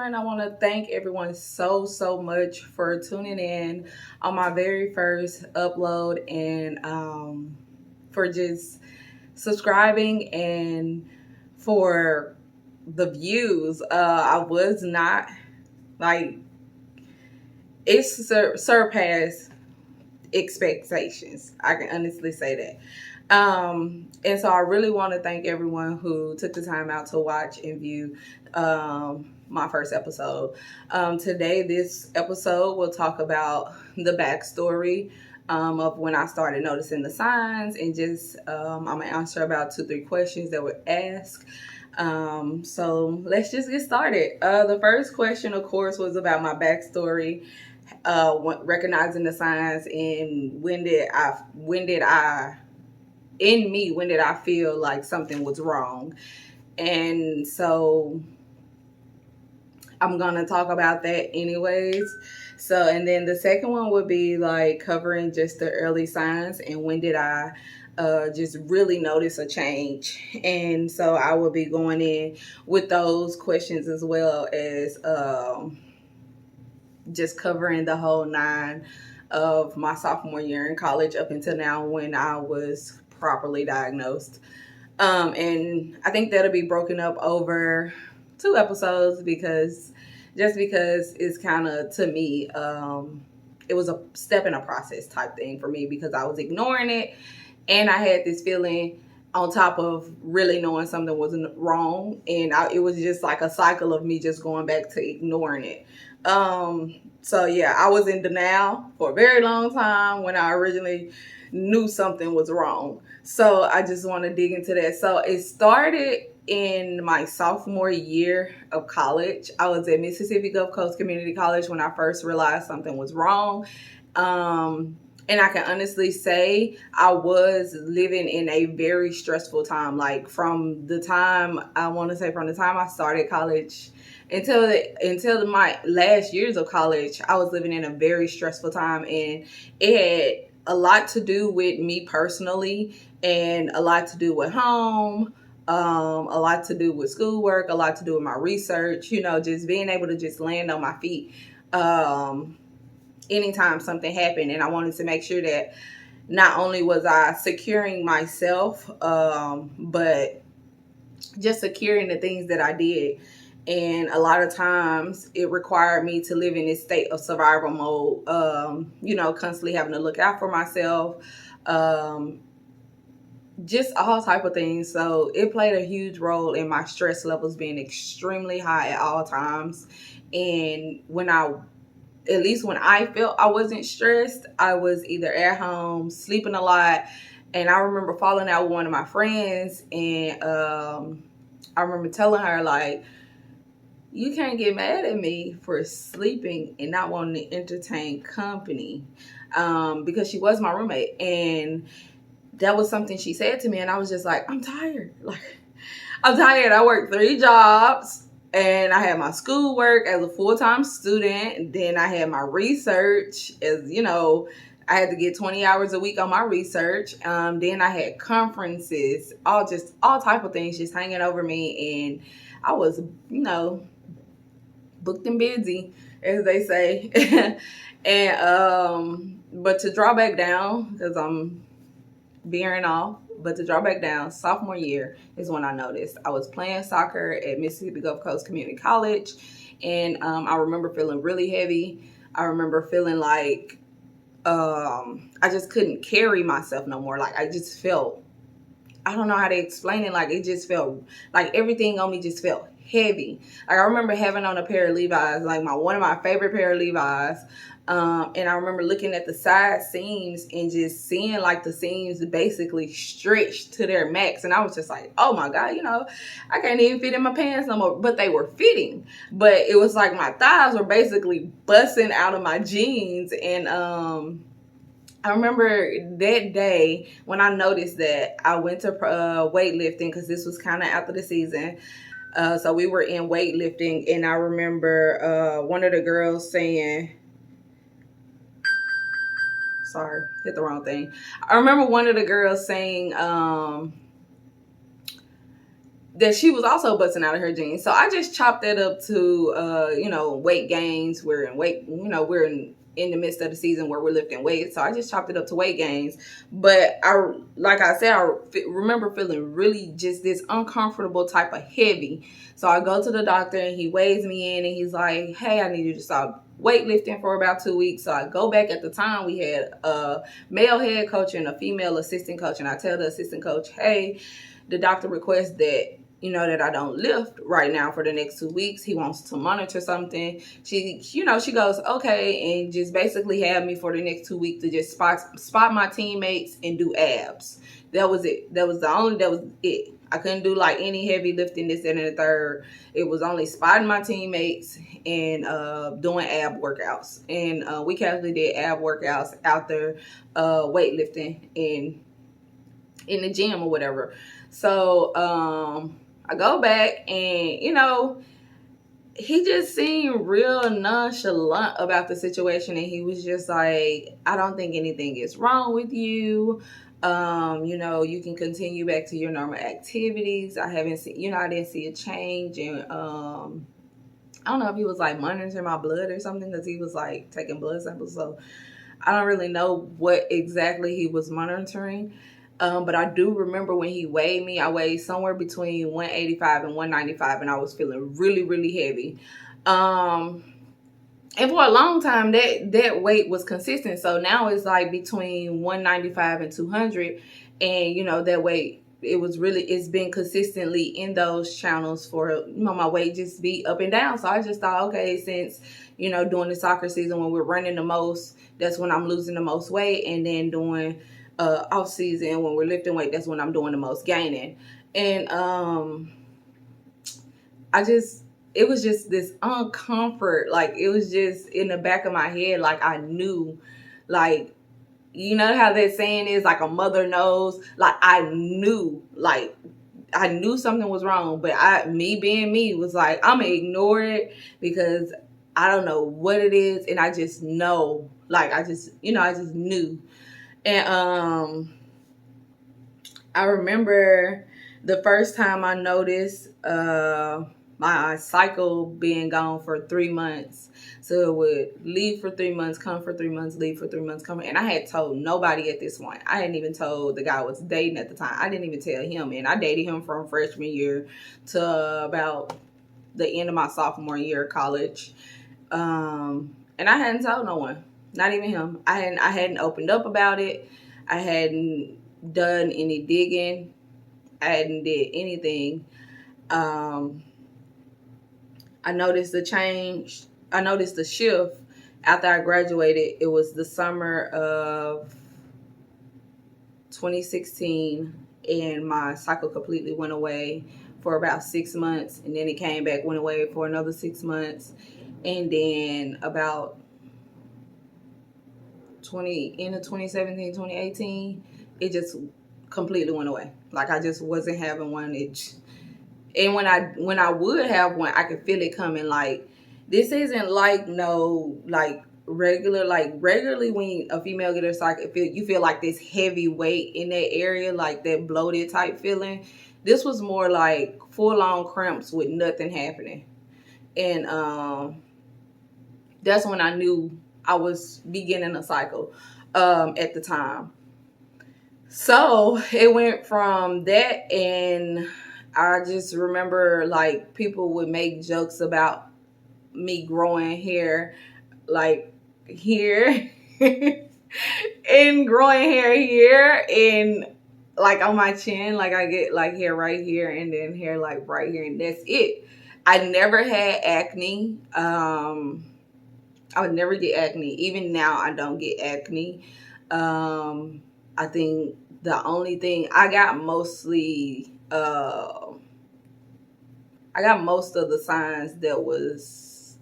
everyone. I want to thank everyone so much for tuning in on my very first upload and for just subscribing and for the views. I was not like it's surpassed expectations. I can honestly say that. And so I really want to thank everyone who took the time out to watch and view my first episode. Today, this episode will talk about the backstory of when I started noticing the signs, and just I'm gonna answer about 2-3 questions that were asked. So let's just get started. The first question, of course, was about my backstory, recognizing the signs, and when did I feel like something was wrong. And so I'm gonna talk about that anyways. So, and then the second one would be like covering just the early signs and when did I just really notice a change. And so I will be going in with those questions as well as just covering the whole 9 of my sophomore year in college up until now when I was properly diagnosed. And I think that'll be broken up over 2 episodes because it's kind of, to me, it was a step in a process type thing for me because I was ignoring it, and I had this feeling on top of really knowing something wasn't wrong, and it was just like a cycle of me just going back to ignoring it. So yeah, I was in denial for a very long time when I originally knew something was wrong. So I just want to dig into that. So it started in my sophomore year of college. I was at Mississippi Gulf Coast Community College when I first realized something was wrong. And I can honestly say I was living in a very stressful time. Like from the time I started college until my last years of college, I was living in a very stressful time, and it had a lot to do with me personally and a lot to do with home, a lot to do with schoolwork, a lot to do with my research, just being able to just land on my feet anytime something happened. And I wanted to make sure that not only was I securing myself, but just securing the things that I did. And a lot of times it required me to live in this state of survival mode, constantly having to look out for myself, just all type of things. So it played a huge role in my stress levels being extremely high at all times. And when I felt I wasn't stressed, I was either at home, sleeping a lot. And I remember falling out with one of my friends, and I remember telling her, like, you can't get mad at me for sleeping and not wanting to entertain company, because she was my roommate. And that was something she said to me, and I was just like, I'm tired. Like, I'm tired. I worked 3 jobs, and I had my schoolwork as a full-time student, and then I had my research as, I had to get 20 hours a week on my research. Then I had conferences, all type of things just hanging over me, and I was, booked and busy, as they say. And but to draw back down, because I'm veering off, but to draw back down, sophomore year is when I noticed. I was playing soccer at Mississippi Gulf Coast Community College, and I remember feeling really heavy. I remember feeling like I just couldn't carry myself no more. Like, I just felt, I don't know how to explain it. Like, it just felt like everything on me just felt heavy. Like, I remember having on a pair of Levi's, like one of my favorite pair of Levi's. And I remember looking at the side seams and just seeing like the seams basically stretched to their max. And I was just like, oh my God, I can't even fit in my pants no more. But they were fitting. But it was like my thighs were basically busting out of my jeans. And I remember that day when I noticed that, I went to weightlifting, because this was kind of after the season. So we were in weightlifting, and I remember one of the girls saying, sorry, hit the wrong thing. I remember one of the girls saying that she was also busting out of her jeans. So I just chopped that up to, weight gains. We're in the midst of the season where we're lifting weights. So I just chopped it up to weight gains. But like I said, I remember feeling really just this uncomfortable type of heavy. So I go to the doctor and he weighs me in and he's like, hey, I need you to stop weightlifting for about 2 weeks. So I go back. At the time we had a male head coach and a female assistant coach. And I tell the assistant coach, hey, the doctor requests that that I don't lift right now for the next 2 weeks. He wants to monitor something. She goes, okay, and just basically have me for the next 2 weeks to just spot my teammates and do abs. That was it. That was it. I couldn't do like any heavy lifting, this, that, and the third. It was only spotting my teammates and doing ab workouts. And we casually did ab workouts out there, weightlifting in the gym or whatever. So I go back and, he just seemed real nonchalant about the situation. And he was just like, I don't think anything is wrong with you. You can continue back to your normal activities. I didn't see a change. And I don't know if he was like monitoring my blood or something, because he was like taking blood samples. So I don't really know what exactly he was monitoring. But I do remember when he weighed me, I weighed somewhere between 185 and 195, and I was feeling really, really heavy. And for a long time, that weight was consistent. So now it's like between 195 and 200. And, that weight, it's been consistently in those channels for, my weight just be up and down. So I just thought, okay, since, during the soccer season when we're running the most, that's when I'm losing the most weight. And then during off season when we're lifting weight, that's when I'm doing the most gaining. And it was just this uncomfort. Like, it was just in the back of my head. Like, I knew, like, you know how that saying is, like, a mother knows. Like, I knew something was wrong, but me being me was like, I'm gonna ignore it because I don't know what it is. And I just know, like, I just knew. And I remember the first time I noticed my cycle being gone for 3 months. So it would leave for 3 months, come for 3 months, leave for 3 months, come. And I had told nobody at this point. I hadn't even told the guy I was dating at the time. I didn't even tell him. And I dated him from freshman year to about the end of my sophomore year of college. And I hadn't told no one. Not even him. I hadn't opened up about it. I hadn't done any digging. I hadn't did anything. I noticed the change. I noticed the shift after I graduated. It was the summer of 2016, and my cycle completely went away for about 6 months, and then it came back, went away for another 6 months, and then about end of 2017, 2018, it just completely went away. Like, I just wasn't having one. And when I would have one, I could feel it coming. Like, this isn't like regularly when a female gets her cycle, you feel like this heavy weight in that area, like that bloated type feeling. This was more like full-on cramps with nothing happening. And that's when I knew I was beginning a cycle at the time. So it went from that, and I just remember, like, people would make jokes about me growing hair, like, here, and growing hair here, and, like, on my chin. Like, I get, like, hair right here, and then hair, like, right here, and that's it. I never had acne. I would never get acne. Even now, I don't get acne. I think the only thing I got most of the signs that was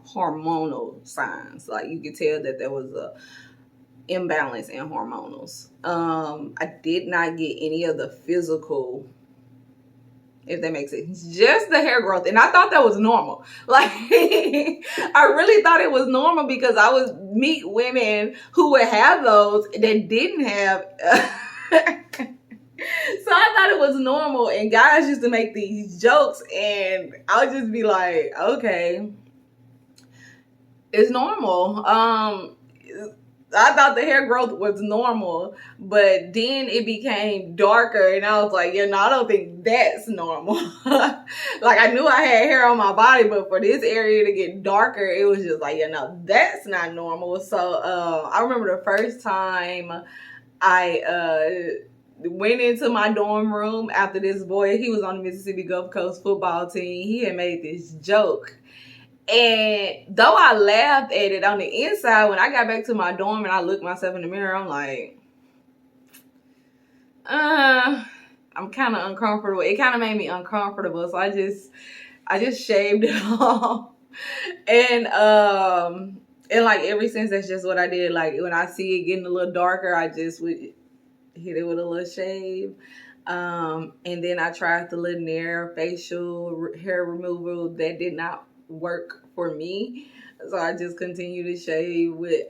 hormonal signs. Like, you could tell that there was a imbalance in hormonals. I did not get any of the physical, if that makes sense, just the hair growth. And I thought that was normal. Like, I really thought it was normal because I would meet women who would have those that didn't have. So I thought it was normal, and guys used to make these jokes, and I would just be like, okay, it's normal. I thought the hair growth was normal, but then it became darker, and I was like, yeah, no, I don't think that's normal. Like, I knew I had hair on my body, but for this area to get darker, it was just like, yeah, no, that's not normal. So I remember the first time I went into my dorm room after this boy, he was on the Mississippi Gulf Coast football team. He had made this joke. And though I laughed at it on the inside, when I got back to my dorm and I looked myself in the mirror, I'm like, I'm kind of uncomfortable. It kind of made me uncomfortable. So I just shaved it off. And like ever since, that's just what I did. Like when I see it getting a little darker, I just would hit it with a little shave. And then I tried the Lanier facial hair removal. That did not work for me. So I just continue to shave with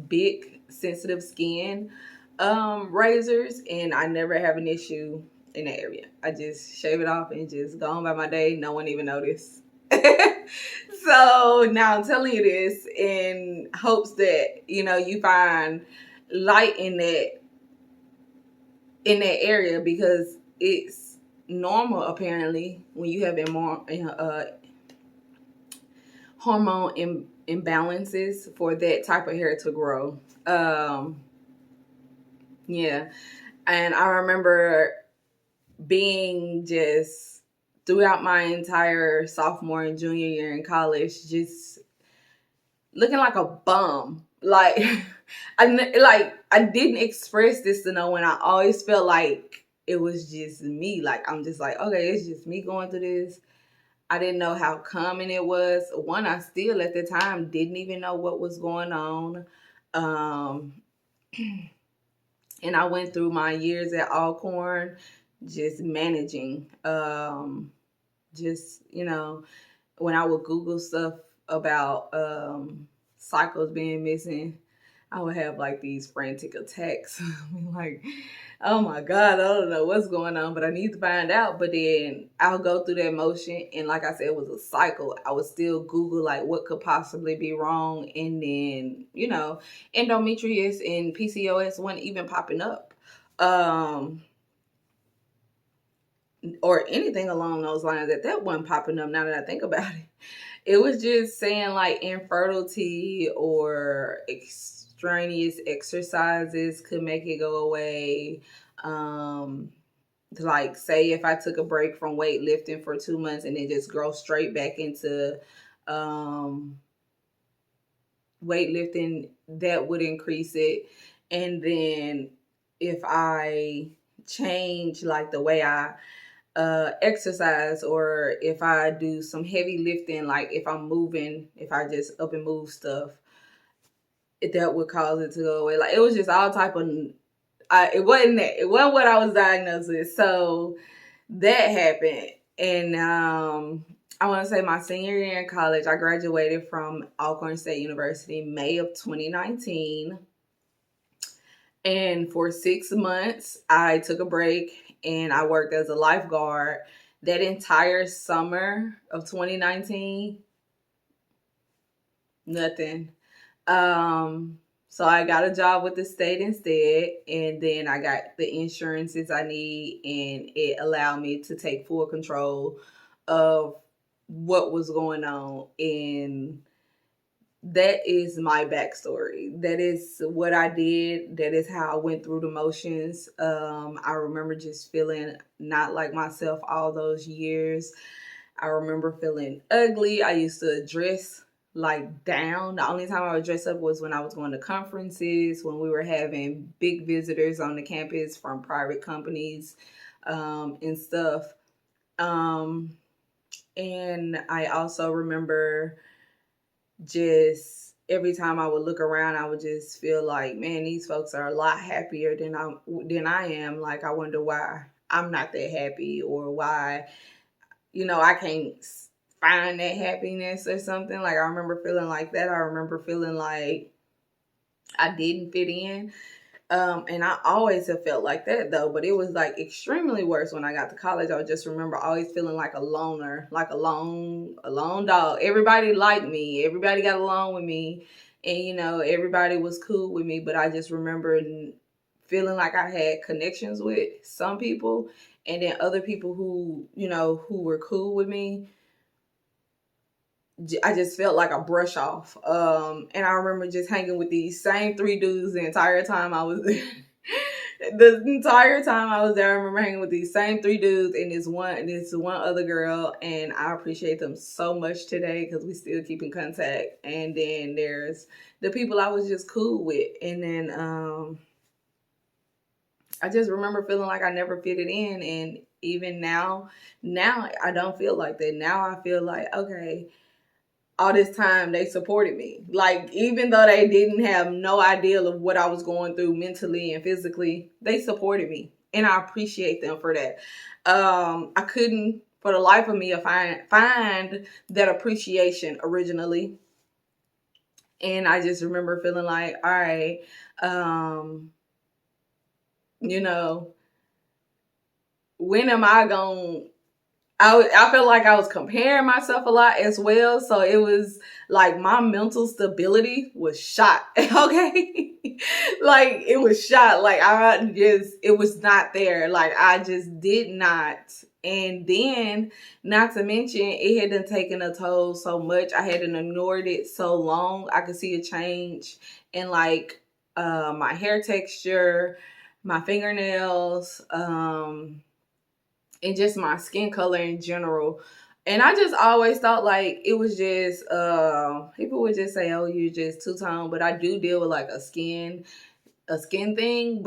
big sensitive skin razors, and I never have an issue in that area. I just shave it off and just go on by my day. No one even noticed. So now I'm telling you this in hopes that, you know, you find light in that area, because it's normal apparently when you have hormone imbalances for that type of hair to grow. Yeah. And I remember being just throughout my entire sophomore and junior year in college, just looking like a bum. Like, I didn't express this to no one. I always felt like it was just me. Like, I'm just like, okay, it's just me going through this. I didn't know how common it was. One, I still at the time didn't even know what was going on. And I went through my years at Alcorn just managing. Just, you know, when I would Google stuff about cycles being missing, I would have like these frantic attacks. Like, oh my God, I don't know what's going on, but I need to find out. But then I'll go through that motion. And like I said, it was a cycle. I would still Google like what could possibly be wrong. And then, you know, endometriosis and PCOS weren't even popping up. Or anything along those lines that wasn't popping up now that I think about it. It was just saying like infertility or extraneous exercises could make it go away. Like say if I took a break from weightlifting for 2 months and then just go straight back into weightlifting, that would increase it. And then if I change like the way I exercise, or if I do some heavy lifting, like if I'm moving, if I just up and move stuff, that would cause it to go away. Like it was just all type of it wasn't what I was diagnosed with. So that happened. And I want to say my senior year in college, I graduated from Alcorn State University May of 2019. And for 6 months, I took a break and I worked as a lifeguard. That entire summer of 2019, nothing. So I got a job with the state instead, and then I got the insurances I need, and it allowed me to take full control of what was going on. And that is my backstory. That is what I did. That is how I went through the motions. I remember just feeling not like myself all those years. I remember feeling ugly. I used to dress like down. The only time I would dress up was when I was going to conferences, when we were having big visitors on the campus from private companies and stuff. And I also remember just every time I would look around, I would just feel like, man, these folks are a lot happier than I am. Like, I wonder why I'm not that happy, or why, you know, I can't find that happiness or something. Like, I remember feeling like that. I remember feeling like I didn't fit in. And I always have felt like that though, but it was like extremely worse when I got to college. I just remember always feeling like a loner, like a lone dog. Everybody liked me. Everybody got along with me. And, everybody was cool with me. But I just remember feeling like I had connections with some people, and then other people who were cool with me, I just felt like a brush off. And I remember just hanging with these same three dudes the entire time I was there. The entire time I was there, I remember hanging with these same three dudes and this one other girl, and I appreciate them so much today because we still keep in contact. And then there's the people I was just cool with, and then I just remember feeling like I never fitted in. And even now I don't feel like that. Now I feel like, okay, all this time they supported me. Like, even though they didn't have no idea of what I was going through mentally and physically, they supported me. And I appreciate them for that. I couldn't for the life of me find that appreciation originally. And I just remember feeling like, all right, when am I going? I felt like I was comparing myself a lot as well. So it was like my mental stability was shot. Okay. Like, it was shot. Like, it was not there. Like, I just did not. And then, not to mention, it hadn't taken a toll so much. I hadn't ignored it so long. I could see a change in like my hair texture, my fingernails, and just my skin color in general. And I just always thought like it was just people would just say, oh, you're just two-tone, but I do deal with like a skin thing,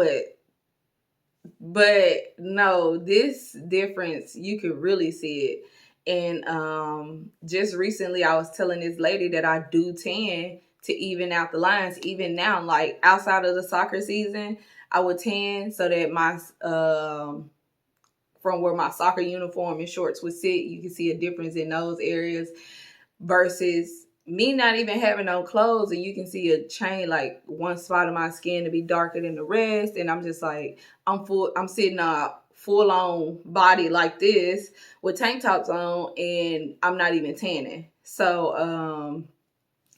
but no, this difference, you could really see it. And just recently I was telling this lady that I do tan to even out the lines. Even now, like outside of the soccer season, I would tan so that my from where my soccer uniform and shorts would sit, you can see a difference in those areas versus me not even having no clothes, and you can see a change, like one spot of my skin to be darker than the rest. And I'm just like, I'm sitting up full on body like this with tank tops on, and I'm not even tanning. So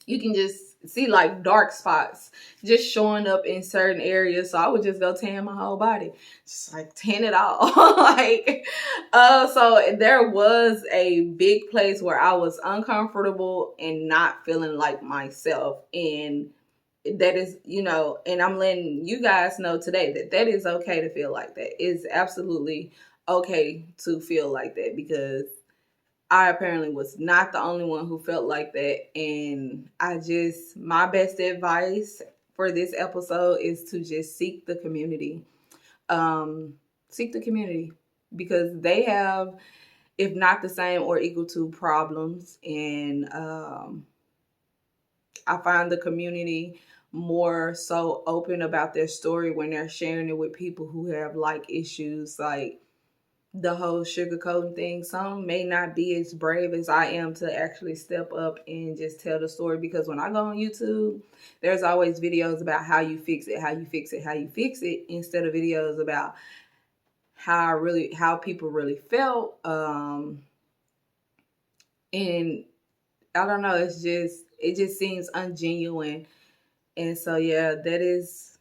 you can just see like dark spots just showing up in certain areas. So I would just go tan my whole body, just like tan it all. Like, so there was a big place where I was uncomfortable and not feeling like myself. And that is, and I'm letting you guys know today that is okay to feel like that. It's absolutely okay to feel like that, because I apparently was not the only one who felt like that. And my best advice for this episode is to just seek the community. Seek the community, because they have, if not the same or equal to, problems. And I find the community more so open about their story when they're sharing it with people who have like issues, like the whole sugarcoating thing. Some may not be as brave as I am to actually step up and just tell the story, because when I go on YouTube, there's always videos about how you fix it, instead of videos about how people really felt. And I don't know, it just seems ungenuine. And so, yeah, that is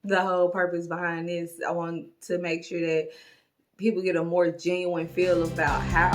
the whole purpose behind this. I want to make sure that people get a more genuine feel about how